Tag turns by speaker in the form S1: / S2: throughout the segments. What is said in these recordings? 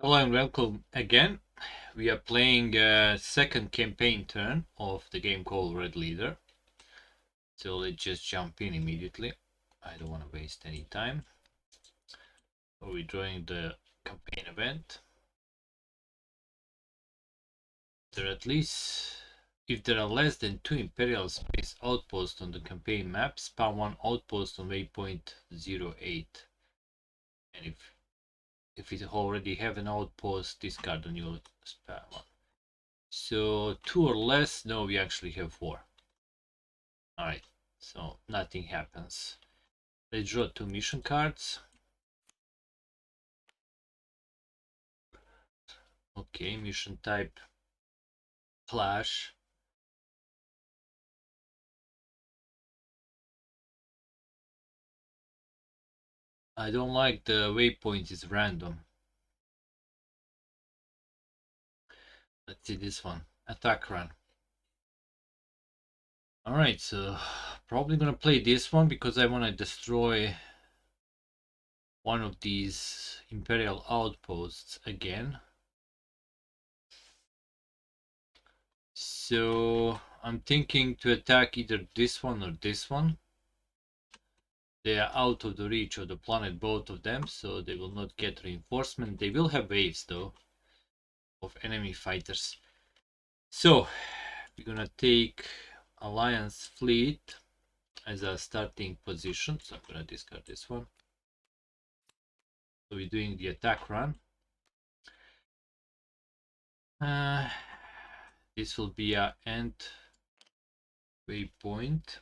S1: Hello and welcome again. We are playing second campaign turn of the game called Red Leader. So let's just jump in immediately. I don't want to waste any time. We're joining the campaign event. There are at least, if there are less than 2 Imperial space outposts on the campaign map, spawn one outpost on waypoint 08. And if it already have an outpost, discard a new spawn one. So 2 or less, no, we actually have 4. Alright, so nothing happens. Let's draw 2 mission cards. Okay, mission type clash. I don't like the waypoint is random. Let's see this one. Attack run. Alright, so probably gonna play this one because I wanna destroy one of these Imperial outposts again. So I'm thinking to attack either this one or this one. They are out of the reach of the planet, both of them, so they will not get reinforcement. They will have waves though of enemy fighters. So we're gonna take Alliance fleet as a starting position. So I'm gonna discard this one. So we're doing the attack run. This will be our end waypoint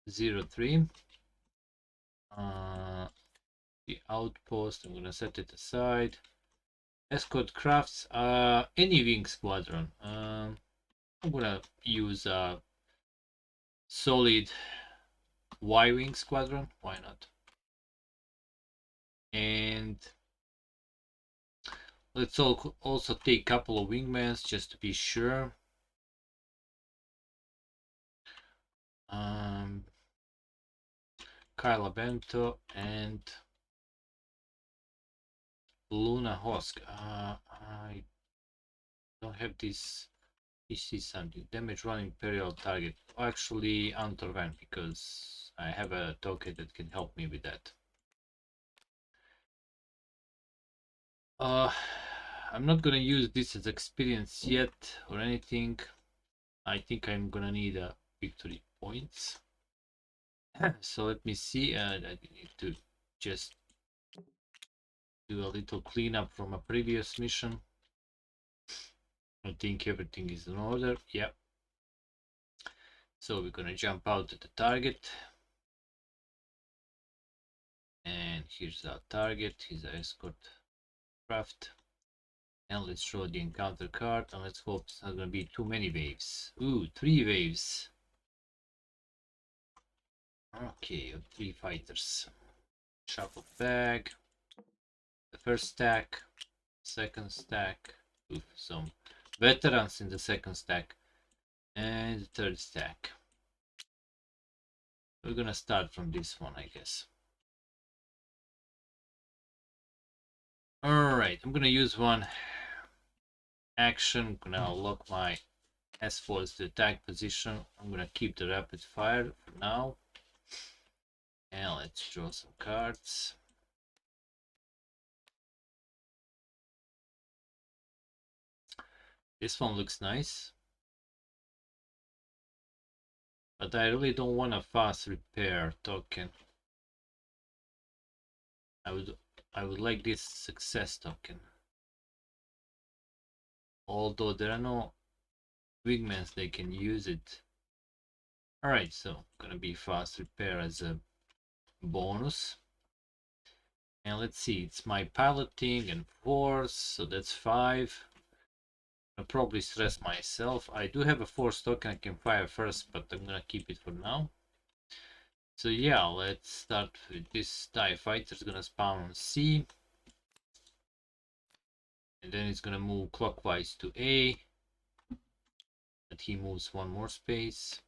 S1: 03. The outpost, I'm gonna set it aside. Escort crafts, any wing squadron. I'm gonna use a solid Y-wing squadron. Why not? And let's also take a couple of wingmans just to be sure. Kyla Bento and Luna Hosk. I don't have this. This is something. Damage one Imperial target. Actually, Antorvan, because I have a token that can help me with that. I'm not gonna use this as experience yet or anything. I think I'm gonna need a victory points. So let me see. I need to just do a little cleanup from a previous mission. I think everything is in order. Yep. So we're gonna jump out at the target. And here's our target. Here's our escort craft. And let's draw the encounter card. And let's hope it's not gonna be too many waves. Ooh, 3 waves. Okay, 3 fighters. Shuffle bag. The first stack. Second stack. Oof, some veterans in the second stack. And the third stack. We're gonna start from this one, I guess. Alright, I'm gonna use one action. I'm gonna lock my S4 as the attack position. I'm gonna keep the rapid fire for now. And let's draw some cards. This one looks nice. But I really don't want a fast repair token. I would like this success token. Although there are no wingmans, they can use it. Alright, so gonna be fast repair as a bonus. And let's see, it's my piloting and force, so that's 5. I'll probably stress myself. I do have a force token I can fire first, but I'm gonna keep it for now. So yeah, let's start with this TIE fighter. It's gonna spawn on C. And then it's gonna move clockwise to A. And he moves one more space.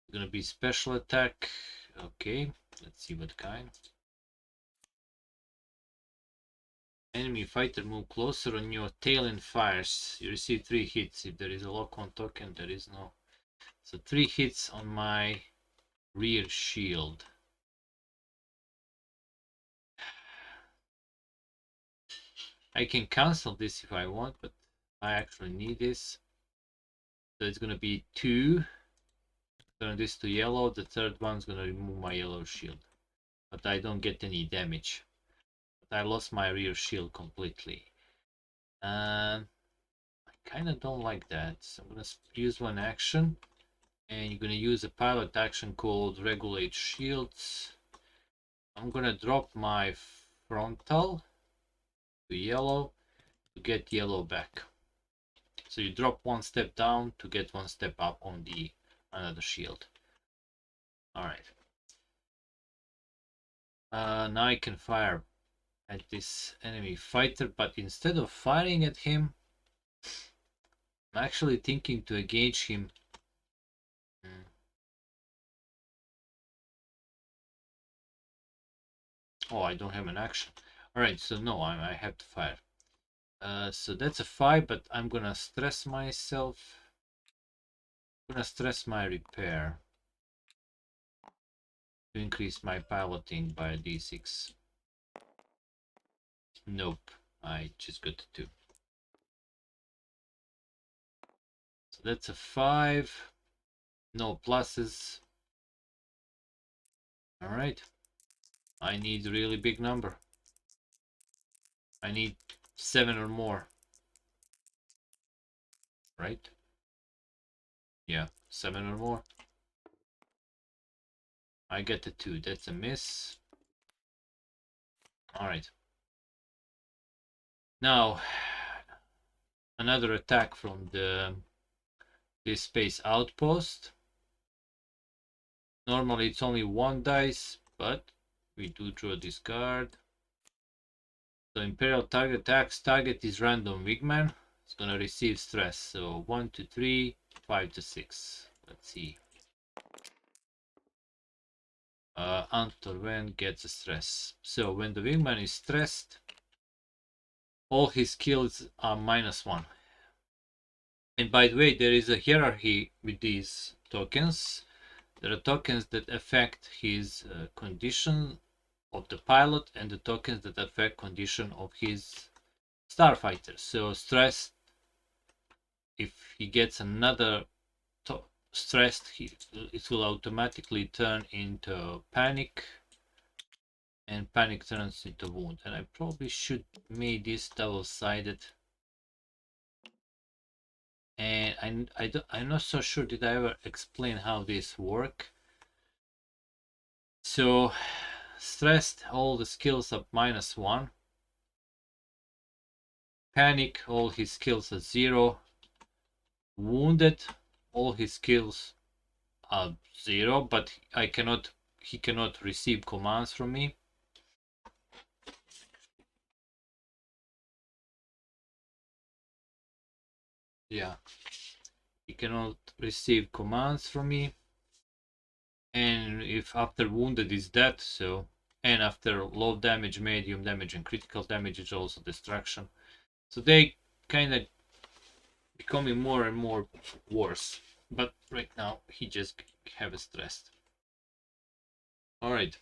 S1: It's gonna be special attack. Okay, let's see what kind. Enemy fighter move closer on your tail and fires. You receive 3 hits. If there is a lock on token, there is no. So 3 hits on my rear shield. I can cancel this if I want, but I actually need this. So it's gonna be 2. Turn this to yellow. The third one's gonna remove my yellow shield. But I don't get any damage. But I lost my rear shield completely. I kinda don't like that. So I'm gonna use one action. And you're gonna use a pilot action called Regulate Shields. I'm gonna drop my frontal to yellow to get yellow back. So you drop 1 step down to get 1 step up on the another shield. Alright. Now I can fire at this enemy fighter, but instead of firing at him, I'm actually thinking to engage him. Oh, I don't have an action. Alright, so no, I have to fire. So that's a 5, but I'm gonna stress myself. I'm gonna stress my repair to increase my piloting by a d6. Nope, I just got a 2. So that's a 5. No pluses. Alright. I need a really big number. I need 7 or more. Right? Yeah, 7 or more. I get a 2. That's a miss. Alright. Now, another attack from this space outpost. Normally it's only 1 dice, but we do draw this card. The Imperial target attacks. Target is random wingman. It's gonna receive stress. So 1 to 3, 5 to 6. Let's see. Antorven gets a stress. So when the wingman is stressed, all his skills are -1. And by the way, there is a hierarchy with these tokens. There are tokens that affect his condition of the pilot and the tokens that affect condition of his starfighter. So stressed, if he gets another stressed, it will automatically turn into panic, and panic turns into wound. And I probably should make this double-sided. And I'm not so sure did I ever explain how this work. So stressed, all the skills are -1. Panic, all his skills are 0. Wounded, all his skills are 0, but he cannot receive commands from me. Yeah, he cannot receive commands from me. And if after wounded is dead, so, and after low damage, medium damage, and critical damage is also destruction. So they kind of becoming more and more worse. But right now he just have a stressed. All right.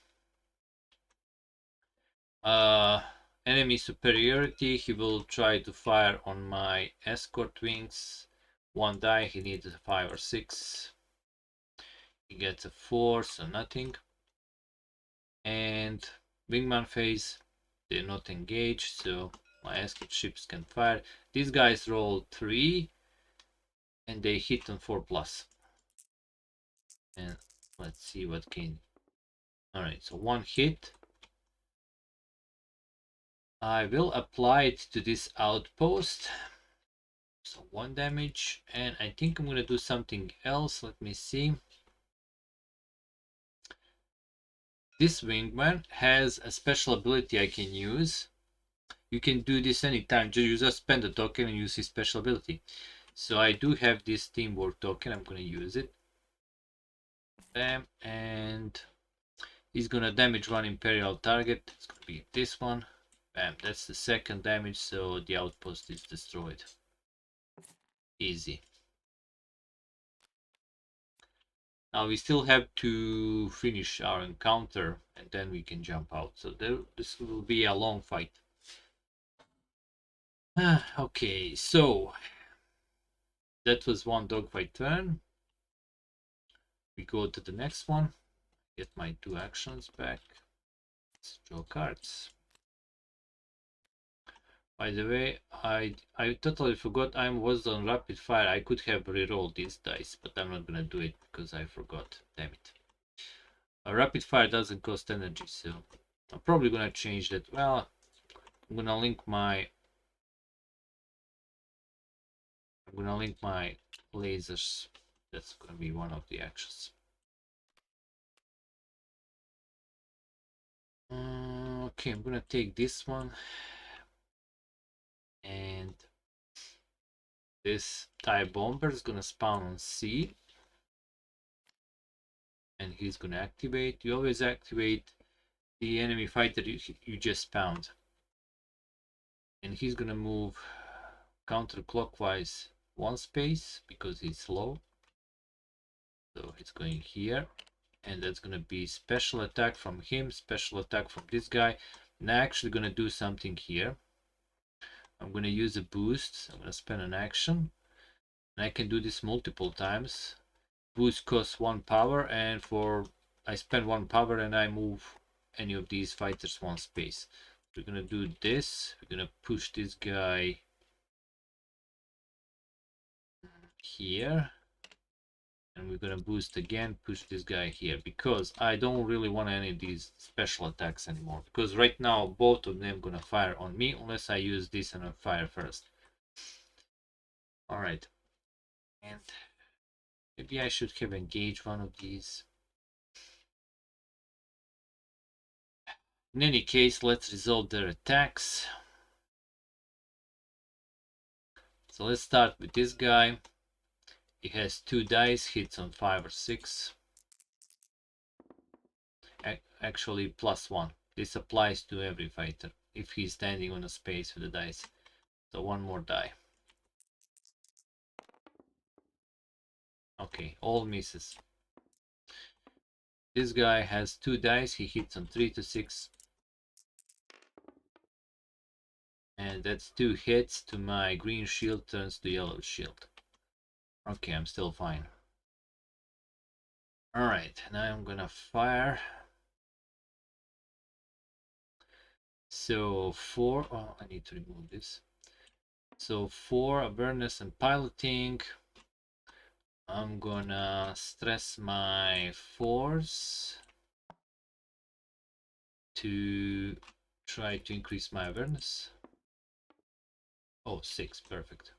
S1: Enemy superiority. He will try to fire on my escort wings. 1 die. He needs a 5 or 6. He gets a 4, so nothing. And wingman phase. They're not engaged, so my escort ships can fire. These guys roll 3, and they hit on 4+. And let's see what can. All right, so 1 hit. I will apply it to this outpost. So 1 damage, and I think I'm gonna do something else. Let me see. This wingman has a special ability I can use. You can do this anytime. You just spend a token and use his special ability. So I do have this teamwork token. I'm gonna use it. Bam, and he's gonna damage 1 Imperial target. It's gonna be this one. Bam, that's the second damage, so the outpost is destroyed. Easy. Now we still have to finish our encounter and then we can jump out. So this will be a long fight. Okay, so that was one dogfight turn. We go to the next one. Get my 2 actions back. Let's draw cards. By the way, I totally forgot I was on rapid fire. I could have re-rolled these dice, but I'm not gonna do it because I forgot. Damn it. A rapid fire doesn't cost energy, so I'm probably gonna change that. Well, I'm gonna link my lasers. That's gonna be one of the actions. Okay, I'm gonna take this one, and this TIE bomber is gonna spawn on C, and he's gonna activate. You always activate the enemy fighter you just spawned, and he's gonna move counterclockwise 1 space because he's slow. So it's going here, and that's gonna be special attack from him, special attack from this guy. And I'm actually gonna do something here. I'm gonna use a boost. I'm gonna spend an action, and I can do this multiple times. Boost costs 1 power, and I spend 1 power and I move any of these fighters 1 space. We're gonna do this. We're gonna push this guy here, and we're gonna boost again, push this guy here, because I don't really want any of these special attacks anymore, because right now both of them gonna fire on me unless I use this and I fire first. All right, and maybe I should have engaged one of these. In any case, let's resolve their attacks. So let's start with this guy. He has 2 dice, hits on 5 or 6. Actually, +1. This applies to every fighter if he's standing on a space with the dice. So 1 more die. Okay, all misses. This guy has 2 dice, he hits on 3 to 6. And that's 2 hits to my green shield turns to yellow shield. Okay, I'm still fine. Alright, now I'm gonna fire. So 4, oh, I need to remove this. So 4 awareness and piloting. I'm gonna stress my force to try to increase my awareness. Oh, 6, perfect.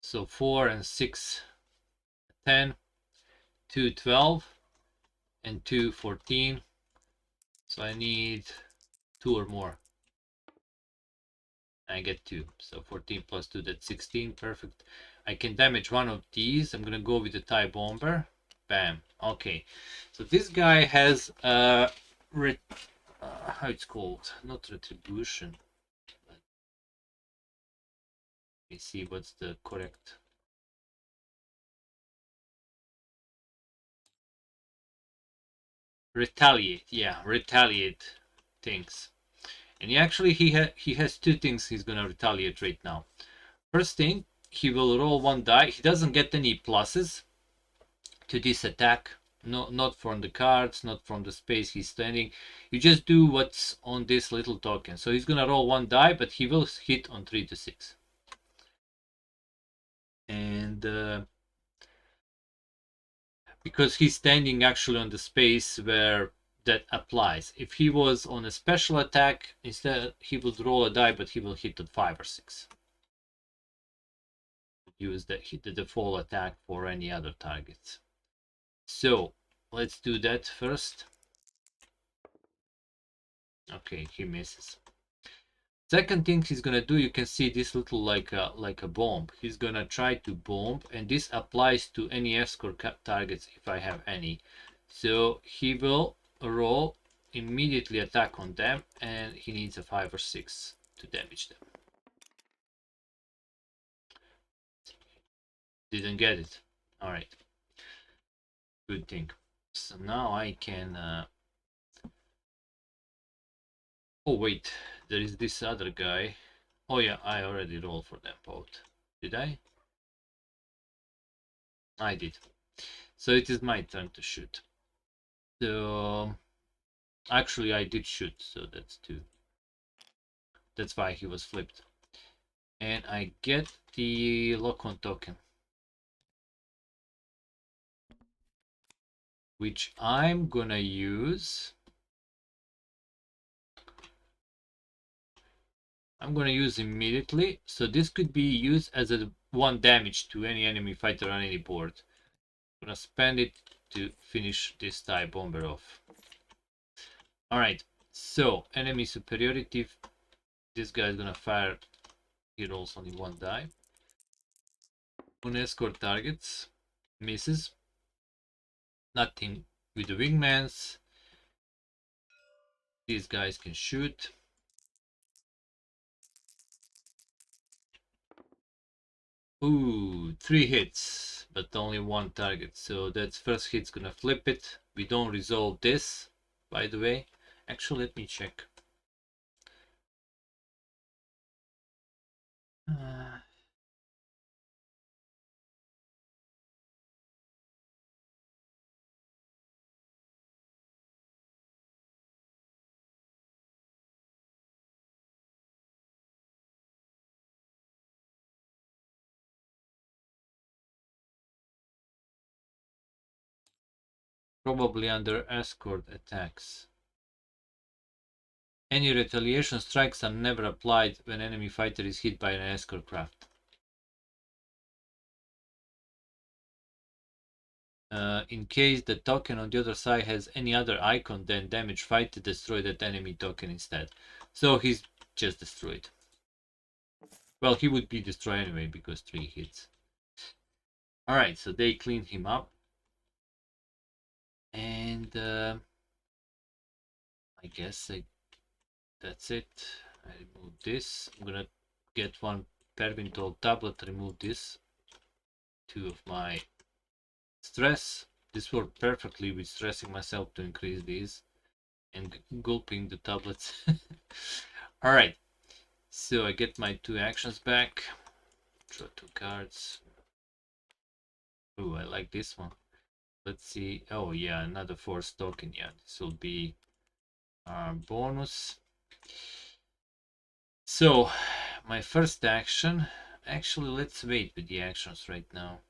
S1: So 4 and 6, 10, 2, 12, and 2, 14. So I need 2 or more. I get 2. So 14 plus 2, that's 16. Perfect. I can damage one of these. I'm gonna go with the TIE bomber. Bam. Okay. So this guy has how it's called? Not retribution. Let me see what's the correct. Retaliate. Yeah, retaliate things. And he has 2 things he's gonna retaliate right now. First thing, he will roll 1 die. He doesn't get any pluses to this attack. No, not from the cards, not from the space he's standing. You just do what's on this little token. So he's gonna roll 1 die, but he will hit on 3 to 6. And because he's standing actually on the space where that applies. If he was on a special attack, instead he would roll a die, but he will hit at 5 or 6. Use the default attack for any other targets. So let's do that first. Okay, he misses. Second thing he's gonna do, you can see this little like a bomb. He's gonna try to bomb, and this applies to any escort targets if I have any. So he will roll immediately attack on them, and he needs a 5 or 6 to damage them. Didn't get it. Alright. Good thing. So now I can... Oh wait, there is this other guy. Oh yeah, I already rolled for them both. Did I? I did. So it is my turn to shoot. So actually I did shoot, so that's 2. That's why he was flipped. And I get the lock-on token, which I'm gonna use. I'm gonna use immediately. So this could be used as a 1 damage to any enemy fighter on any board. I'm gonna spend it to finish this TIE bomber off. Alright, so enemy superiority. This guy is gonna fire. He rolls only 1 die. On escort targets. Misses. Nothing with the wingmans. These guys can shoot. Ooh, 3 hits, but only 1 target. So that's first hit's gonna flip it. We don't resolve this, by the way. Actually, let me check. Probably under escort attacks. Any retaliation strikes are never applied when enemy fighter is hit by an escort craft. In case the token on the other side has any other icon, then damage fight to destroy that enemy token instead. So he's just destroyed. Well, he would be destroyed anyway because 3 hits. Alright, so they cleaned him up. And I guess that's it. I remove this. I'm gonna get 1 Pervintol tablet, remove this. 2 of my stress. This worked perfectly with stressing myself to increase these and gulping the tablets. Alright, so I get my 2 actions back. Draw 2 cards. Ooh, I like this one. Let's see. Oh yeah, another force token. Yeah, this will be our bonus. So my first action. Actually, let's wait with the actions right now.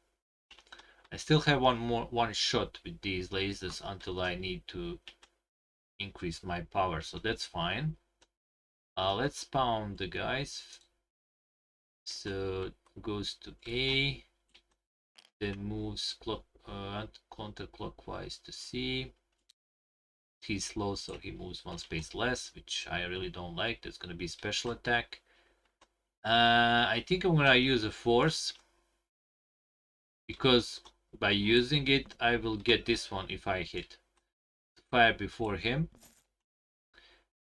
S1: I still have one shot with these lasers until I need to increase my power, so that's fine. Let's spawn the guys. So goes to A, then moves counterclockwise to C. He's slow, so he moves 1 space less, which I really don't like. That's gonna be special attack. I think I'm gonna use a force, because by using it I will get this one if I hit. Fire before him.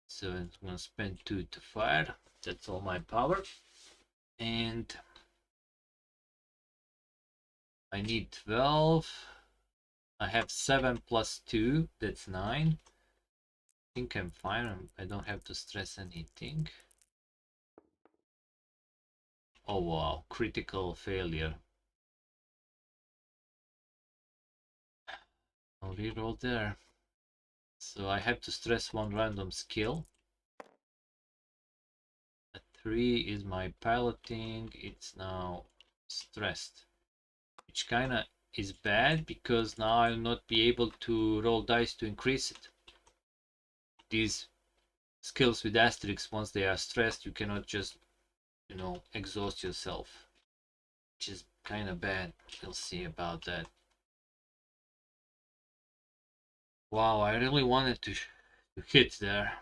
S1: So I'm gonna spend 2 to fire. That's all my power. And I need 12. I have 7 plus 2, that's 9. I think I'm fine. I don't have to stress anything. Oh wow, critical failure. I'll reroll there. So I have to stress 1 random skill. A 3 is my piloting. It's now stressed, which kinda is bad because now I'll not be able to roll dice to increase it. These skills with asterisks, once they are stressed, you cannot just, exhaust yourself, which is kind of bad. We'll see about that. Wow, I really wanted to hit there.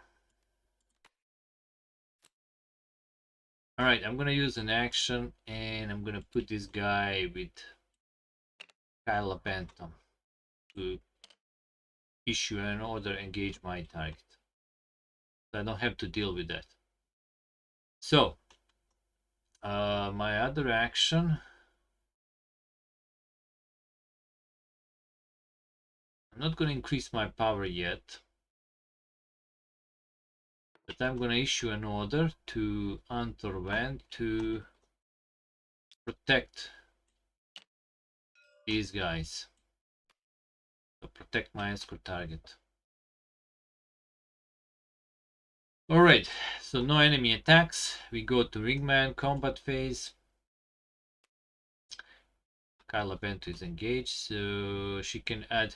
S1: Alright, I'm gonna use an action and I'm gonna put this guy with Kyla Bantam to issue an order, engage my target. So I don't have to deal with that. So my other action, I'm not going to increase my power yet, but I'm going to issue an order to Antorvan to protect these guys. So protect my escort target. Alright, so no enemy attacks. We go to Wingman combat phase. Kyla Bento is engaged, so she can add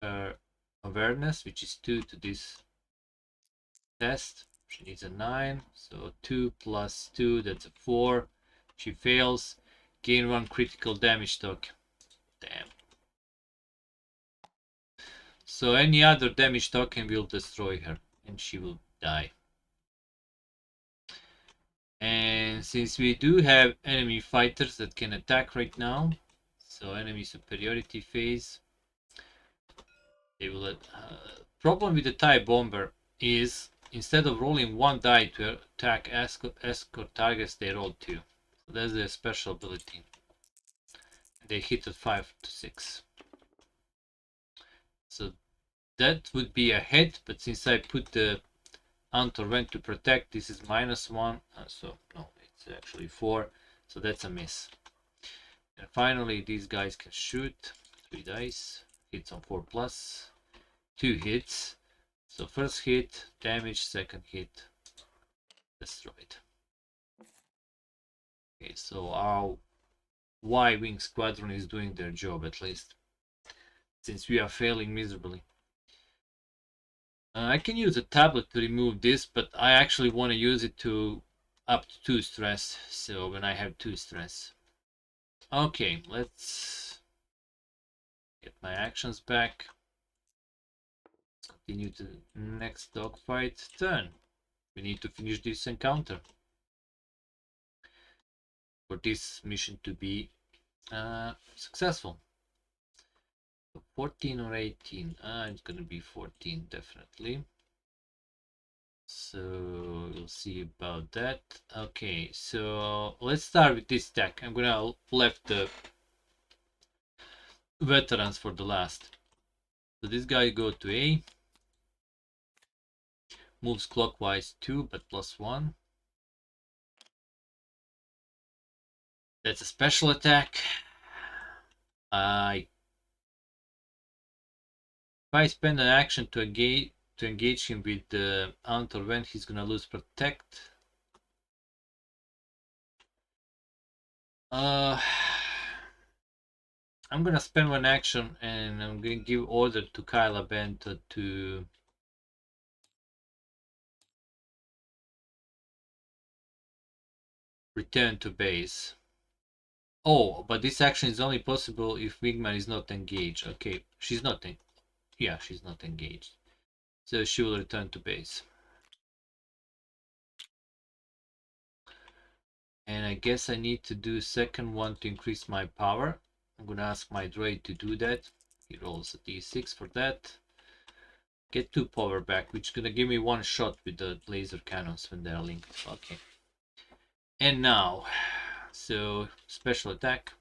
S1: her awareness, which is 2 to this test. She needs a 9, so 2 plus 2, that's a 4. She fails. Gain 1 critical damage token. Damn. So any other damage token will destroy her, and she will die. And since we do have enemy fighters that can attack right now, so enemy superiority phase, they will. Problem with the TIE bomber is instead of rolling 1 die to attack escort targets, they roll 2. So that's their special ability. They hit at 5 to 6. So that would be a hit, but since I put the Antorvan to protect, this is -1, so no, it's actually 4, so that's a miss. And finally, these guys can shoot 3 dice, hits on 4 plus, 2 hits. So first hit, damage, second hit, destroyed. Okay, so our Y-Wing squadron is doing their job at least, since we are failing miserably. I can use a tablet to remove this, but I actually want to use it to up to 2 stress, so when I have 2 stress. Okay, let's get my actions back. Let's continue to the next dogfight turn. We need to finish this encounter for this mission to be successful. So 14 or 18? It's gonna be 14 definitely. So we'll see about that. Okay, so let's start with this deck. I'm gonna left the veterans for the last. So this guy go to A. Moves clockwise 2 but +1. That's a special attack. If I spend an action to engage him with the Antorvan, he's gonna lose protect. I'm gonna spend 1 action and I'm gonna give order to Kyla Bento to return to base. Oh, but this action is only possible if Wingman is not engaged. Okay, she's not she's not engaged. So she will return to base. And I guess I need to do second one to increase my power. I'm gonna ask my droid to do that. He rolls a d6 for that. Get 2 power back, which is gonna give me 1 shot with the laser cannons when they're linked. Okay. And now, so special attack.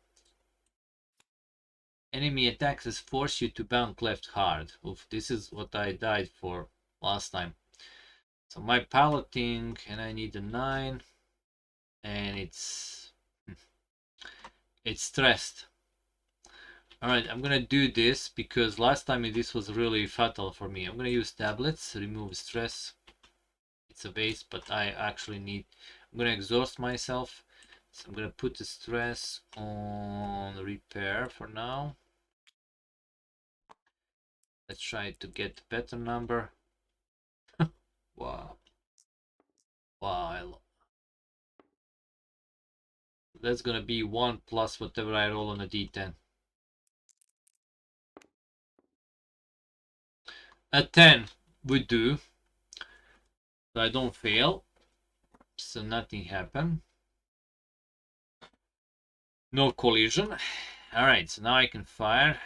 S1: Enemy attacks force you to bounce left hard. Oof, this is what I died for last time. So my piloting, and I need a 9, and it's stressed. Alright, I'm gonna do this because last time this was really fatal for me. I'm gonna use tablets, remove stress. It's a waste, but I actually need, I'm gonna exhaust myself. So I'm gonna put the stress on repair for now. Let's try to get a better number. Wow. Wow. That's gonna be 1 plus whatever I roll on a d10. A 10 would do. So I don't fail. So nothing happened. No collision. Alright, so now I can fire.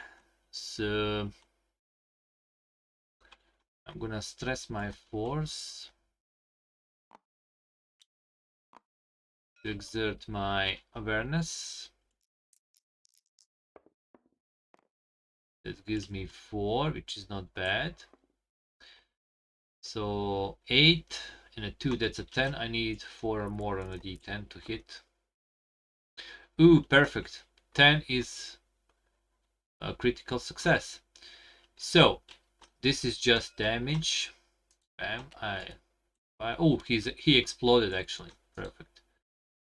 S1: So I'm gonna stress my force to exert my awareness. That gives me 4, which is not bad. So 8 and a 2, that's a 10. I need 4 or more on a d10 to hit. Ooh, perfect. 10 is a critical success. So this is just damage. Bam. Oh, he exploded actually. Perfect.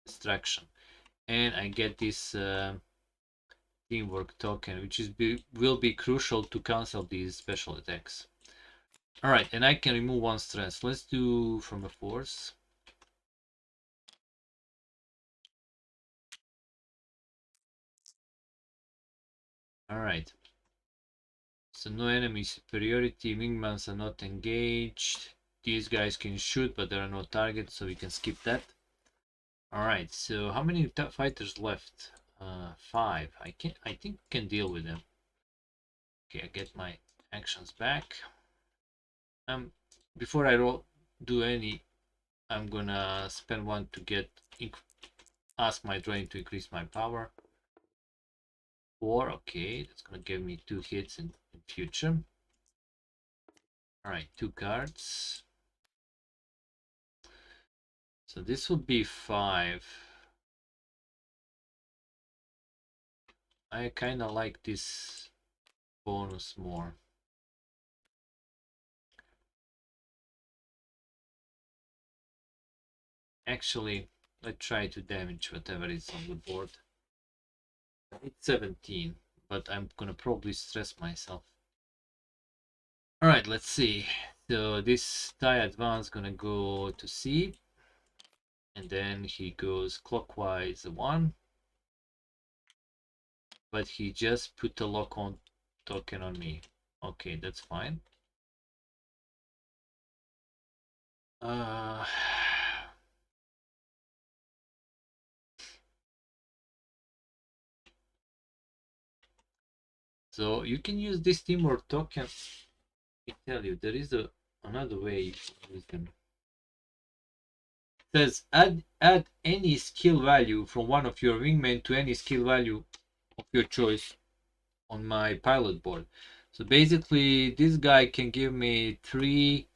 S1: Distraction. And I get this teamwork token, which will be crucial to cancel these special attacks. All right, and I can remove 1 stress. Let's do from a force. All right. So no enemy superiority. Wingmans are not engaged. These guys can shoot, but there are no targets, so we can skip that. All right. So how many fighters left? 5. I think we can deal with them. Okay, I get my actions back. Before I do any, I'm gonna spend 1 to ask my drain to increase my power. 4. Okay, that's gonna give me 2 hits in future. All right, 2 cards. So this would be 5. I kind of like this bonus more. Actually, let's try to damage whatever is on the board. It's 17, but I'm gonna probably stress myself. All right, let's see. So this die advance gonna go to C, and then he goes clockwise 1. But he just put a lock on token on me. Okay, that's fine. So you can use this teamwork token. I tell you, there is another way you can use them. It says add any skill value from one of your wingmen to any skill value of your choice on my pilot board. So basically, this guy can give me 3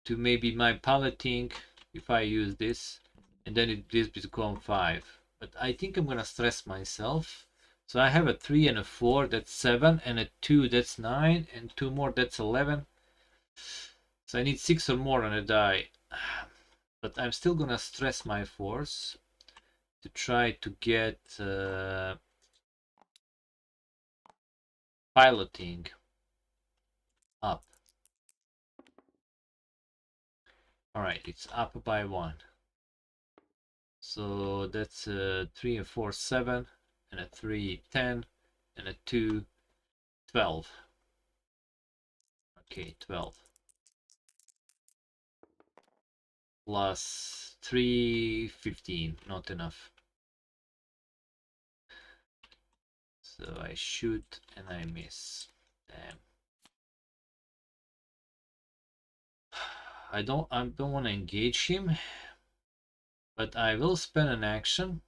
S1: to maybe my piloting if I use this, and then this become 5. But I think I'm gonna stress myself. So I have a 3 and a 4, that's 7, and a 2, that's 9, and 2 more, that's 11. So I need 6 or more on a die. But I'm still gonna stress my force to try to get piloting up. Alright, it's up by 1. So that's 3 and 4, 7, and a 3, 10, and a 2, 12. Okay, 12. Plus 3, 15. Not enough. So I shoot and I miss. Damn. I don't want to engage him, but I will spend an action.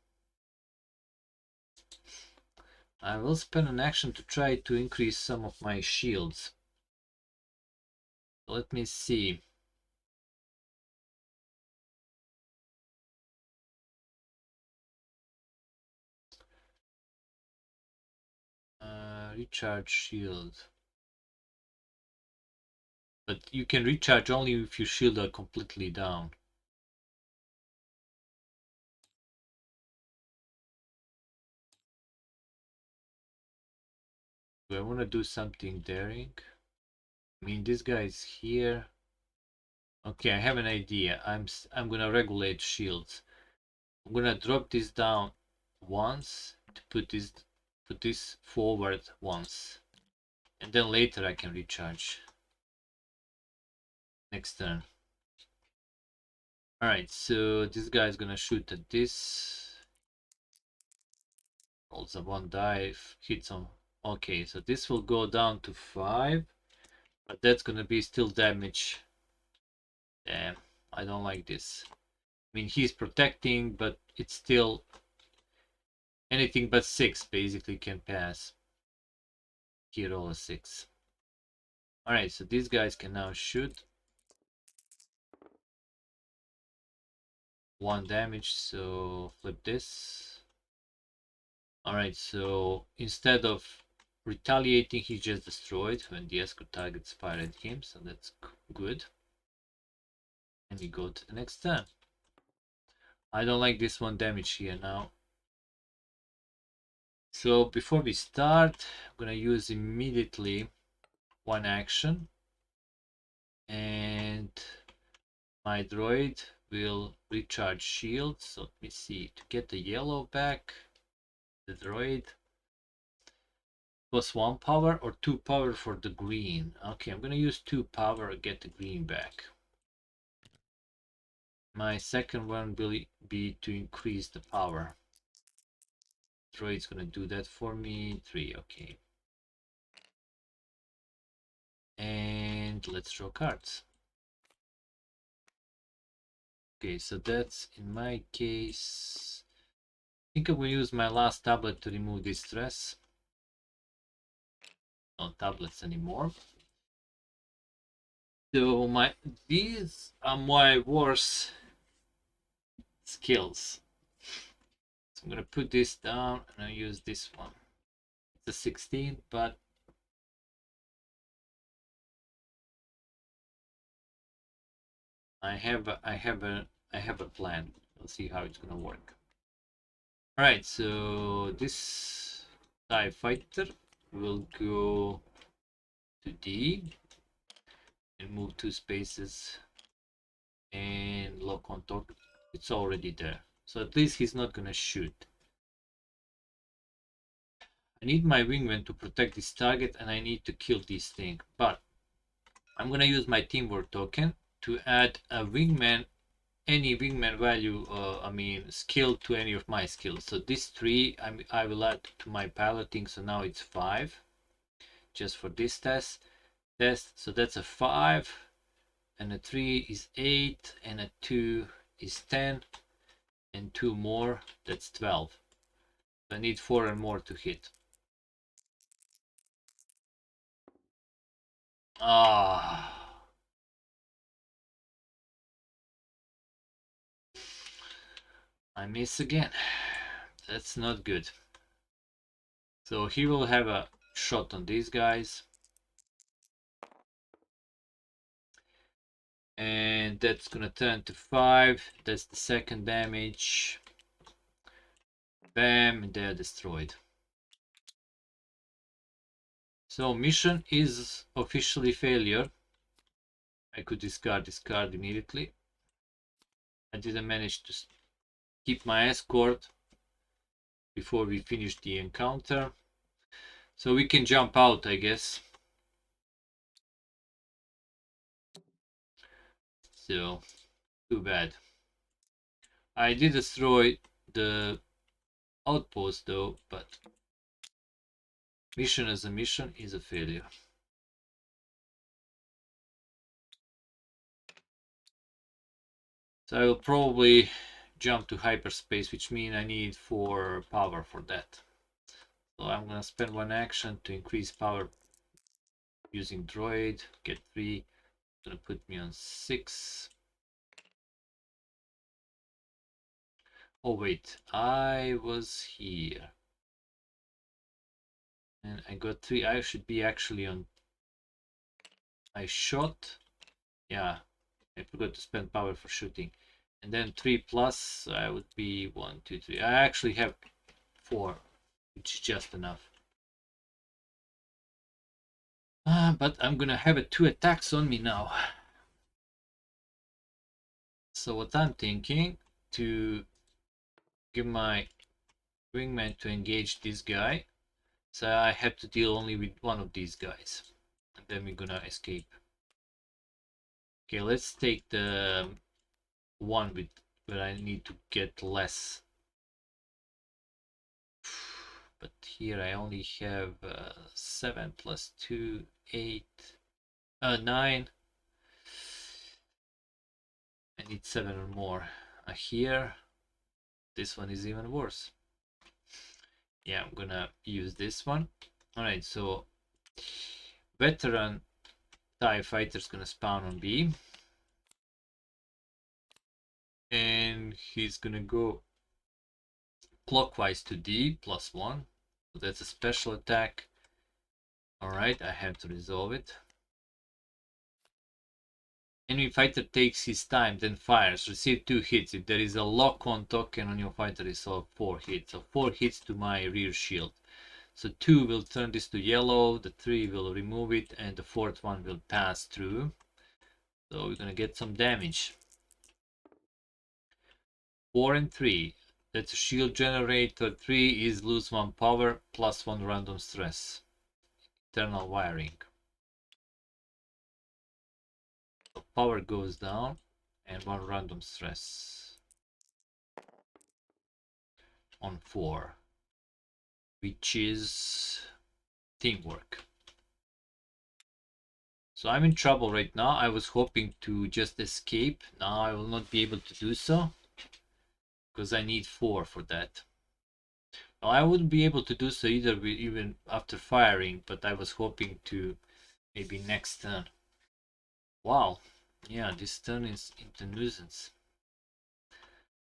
S1: I will spend an action to try to increase some of my shields. Let me see. Recharge shield. But you can recharge only if your shield are completely down. Do I want to do something daring? I mean, this guy is here. Okay, I have an idea. I'm gonna regulate shields. I'm gonna drop this down once to put this forward once, and then later I can recharge. Next turn. All right, so this guy is gonna shoot at this. Also 1 die, hits on. Okay, so this will go down to 5, But that's gonna be still damage. Damn, I don't like this. I mean, he's protecting, but it's still anything but 6 basically can pass. He roll a 6. Alright, so these guys can now shoot. 1 damage, so flip this. Alright, so instead of retaliating, he just destroyed when the escort targets fire at him, so that's good. And we go to the next turn. I don't like this 1 damage here now. So before we start, I'm gonna use immediately 1 action, and my droid will recharge shield. So let me see, to get the yellow back, the droid plus 1 power or 2 power for the green. Okay, I'm gonna use 2 power to get the green back. My second one will be to increase the power. Droid's gonna do that for me. 3, okay. And let's draw cards. Okay, so that's in my case. I think I will use my last tablet to remove this stress. No tablets anymore. So these are my worst skills. So I'm gonna put this down and I use this one. It's a 16, but I have a plan. We'll see how it's gonna work. All right, so this TIE fighter will go to D and move 2 spaces and lock on top. It's already there, so at least he's not gonna shoot. I need my wingman to protect this target and I need to kill this thing, but I'm gonna use my teamwork token to add a wingman, any wingman value, I mean skill, to any of my skills. So this 3 I will add to my piloting, so now it's 5 just for this test. So that's a 5, and a 3 is 8, and a 2 is 10, and 2 more, that's 12. So I need 4 and more to hit. Ah, I miss again. That's not good. So he will have a shot on these guys. And that's gonna turn to 5. That's the second damage. Bam, they're destroyed. So mission is officially failure. I could discard this card immediately. I didn't manage to keep my escort before we finish the encounter. So we can jump out, I guess. So, too bad. I did destroy the outpost though, but mission as a mission is a failure. So I will probably jump to hyperspace, which means I need 4 power for that. So I'm gonna spend 1 action to increase power using droid, get 3, gonna put me on 6. Oh wait, I was here. And I got 3, I should be actually on. I shot, yeah, I forgot to spend power for shooting. And then 3 plus, I would be 1, 2, 3. I actually have 4, which is just enough. But I'm gonna have 2 attacks on me now. So what I'm thinking, to give my wingman to engage this guy, so I have to deal only with one of these guys, and then we're gonna escape. Okay, let's take the one with where I need to get less. But here I only have 7 plus 2, 8. 9. I need 7 or more. Here, this one is even worse. Yeah, I'm gonna use this one. Alright, so veteran TIE fighter is gonna spawn on B. And he's gonna go clockwise to D +1. So that's a special attack. Alright, I have to resolve it. Enemy fighter takes his time, then fires. Receive 2 hits. If there is a lock-on token on your fighter, resolve 4 hits. So 4 hits to my rear shield. So 2 will turn this to yellow, the 3 will remove it, and the 4th one will pass through. So we're gonna get some damage. 4 and 3. That's a shield generator. 3 is lose 1 power, +1 random stress. Internal wiring. So power goes down, and 1 random stress. On 4. Which is teamwork. So I'm in trouble right now. I was hoping to just escape. Now I will not be able to do so, because I need 4 for that. Well, I wouldn't be able to do so either even after firing, but I was hoping to maybe next turn. Wow, yeah, this turn is into nuisance.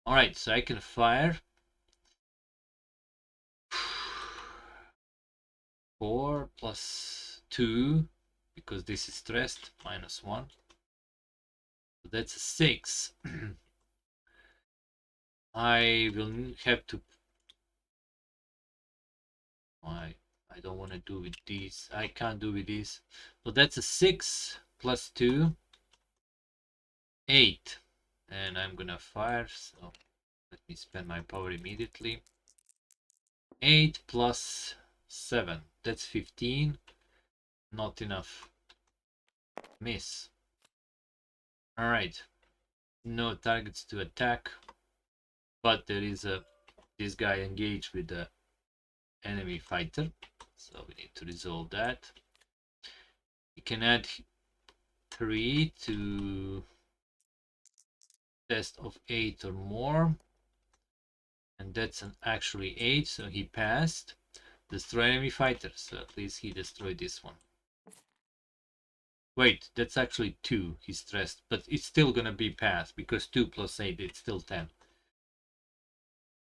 S1: Alright, so I can fire. 4 plus 2, because this is stressed, -1. So that's a 6. I will have to... I don't want to do with these. I can't do with these. So that's a 6 plus 2. 8. And I'm gonna fire, so let me spend my power immediately. 8 plus 7. That's 15. Not enough. Miss. Alright. No targets to attack. But there is this guy engaged with the enemy fighter. So we need to resolve that. We can add 3 to test of 8 or more. And that's an actually 8, so he passed. Destroy enemy fighter, so at least he destroyed this one. Wait, that's actually 2, he stressed, but it's still gonna be passed, because 2 plus 8, it's still 10.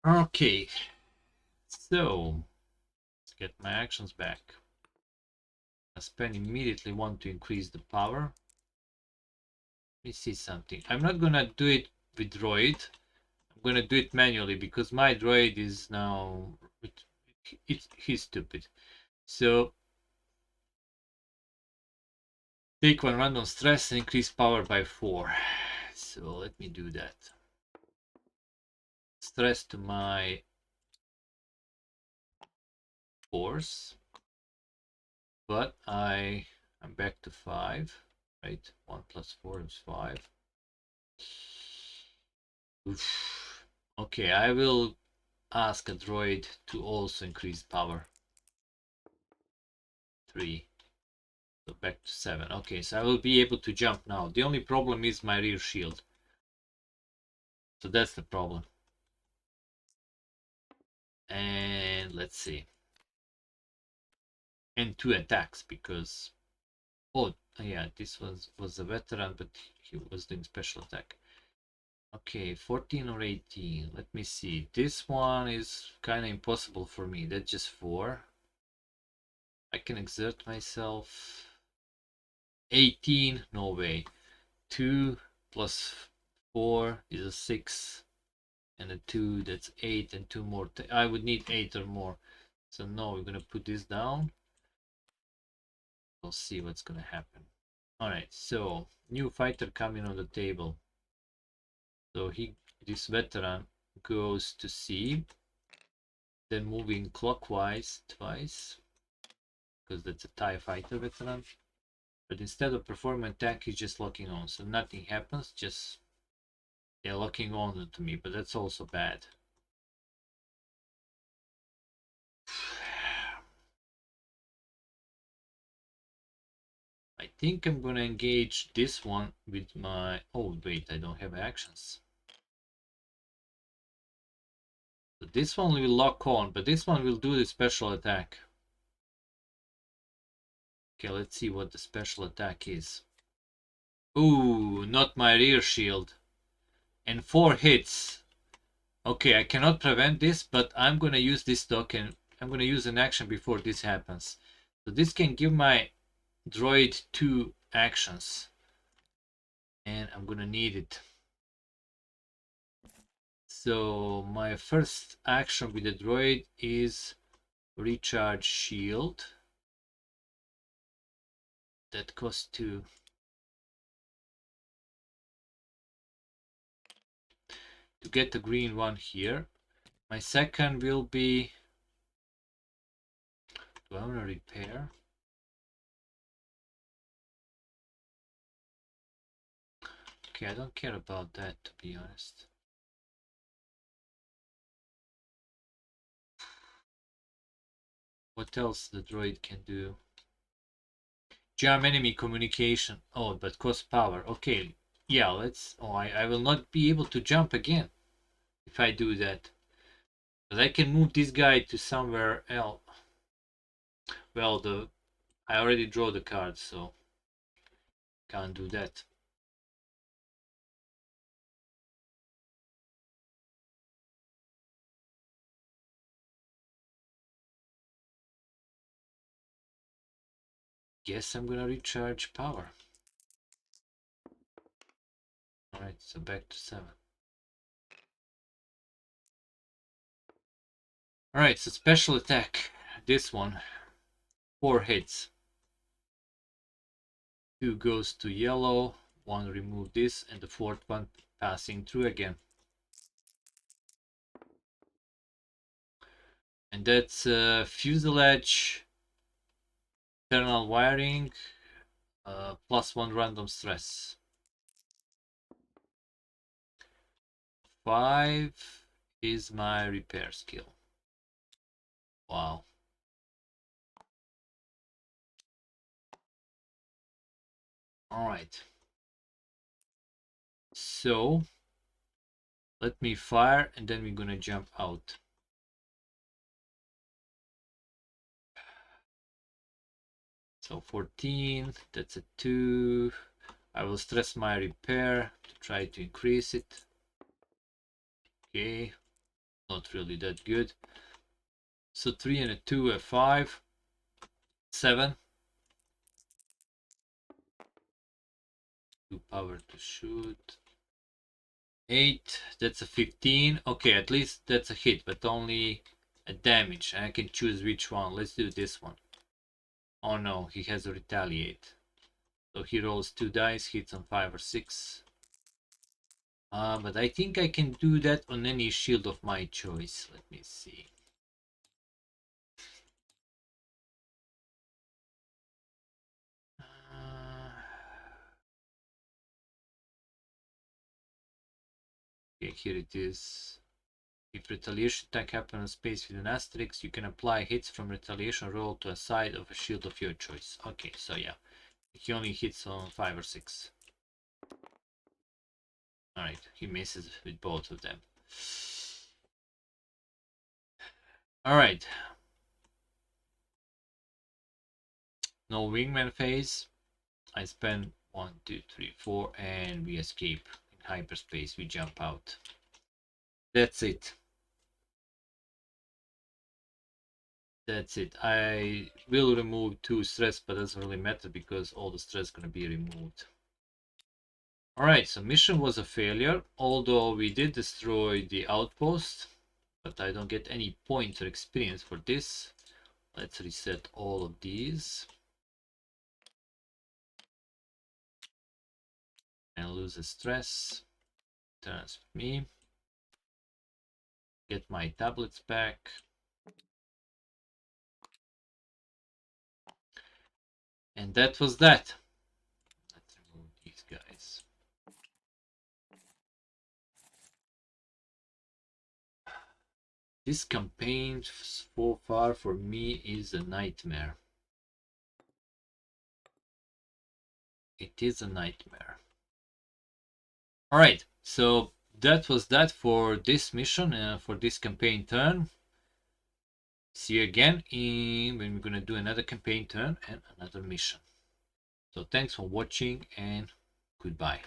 S1: Okay, so let's get my actions back. I spend immediately 1 to increase the power. Let me see something. I'm not gonna do it with droid. I'm gonna do it manually, because my droid is now... he's stupid. So take 1 random stress and increase power by 4. So let me do that. Stress to my force, but I'm back to 5, right? 1 plus 4 is 5. Oof. Okay, I will ask a droid to also increase power. 3. So back to 7. Okay, so I will be able to jump now. The only problem is my rear shield. So that's the problem. And let's see. And 2 attacks, because... oh, yeah, this was a veteran, but he was doing special attack. Okay, 14 or 18. Let me see. This one is kind of impossible for me. That's just 4. I can exert myself. 18, no way. 2 plus 4 is a 6. And a 2, that's 8, and 2 more. I would need 8 or more. So no, we're gonna put this down. We'll see what's gonna happen. Alright, so new fighter coming on the table. So this veteran goes to C, then moving clockwise twice, because that's a TIE fighter veteran. But instead of performing attack, he's just locking on. So nothing happens, just locking on to me, but that's also bad. I think I'm gonna engage this one with my... Oh wait, I don't have actions. So this one will lock on, but this one will do the special attack. Okay, let's see what the special attack is. Ooh, not my rear shield. And 4 hits. Okay, I cannot prevent this, but I'm gonna use this token. I'm gonna use an action before this happens. So this can give my droid 2 actions. And I'm gonna need it. So my first action with the droid is recharge shield. That costs 2. To get the green one here. My second will be... Do I want to repair? Okay, I don't care about that, to be honest. What else the droid can do? Jam enemy communication. Oh, but cost power. Okay, yeah, let's... Oh, I will not be able to jump again if I do that. But I can move this guy to somewhere else. Well, I already draw the card, so can't do that. Guess I'm gonna recharge power. Alright, so back to 7. Alright, so special attack. This one. 4 hits. 2 goes to yellow. 1 remove this, and the 4th one passing through again. And that's fuselage, internal wiring, +1 random stress. 5 is my repair skill. Wow. Alright. So let me fire, and then we're gonna jump out. So 14, that's a 2. I will stress my repair to try to increase it. Okay, not really that good. So 3 and a 2, a 5, 7. 2 power to shoot. 8, that's a 15. Okay, at least that's a hit, but only a damage. I can choose which one. Let's do this one. Oh no, he has a retaliate. So he rolls 2 dice, hits on 5 or 6. But I think I can do that on any shield of my choice. Let me see. Okay, here it is. If retaliation attack happens on space with an asterisk, you can apply hits from retaliation roll to a side of a shield of your choice. Okay, so yeah, he only hits on 5 or 6. Alright, he misses with both of them. Alright. No wingman phase. I spend 1, 2, 3, 4, and we escape. In hyperspace, we jump out. That's it. That's it. I will remove 2 stress, but doesn't really matter because all the stress is going to be removed. Alright, so mission was a failure, although we did destroy the outpost, but I don't get any points or experience for this. Let's reset all of these. And lose the stress. Turns with me. Get my tablets back. And that was that. Let's remove these guys. This campaign so far for me is a nightmare. It is a nightmare. All right, so that was that for this mission, for this campaign turn. See you again when we're gonna do another campaign turn and another mission. So thanks for watching and goodbye.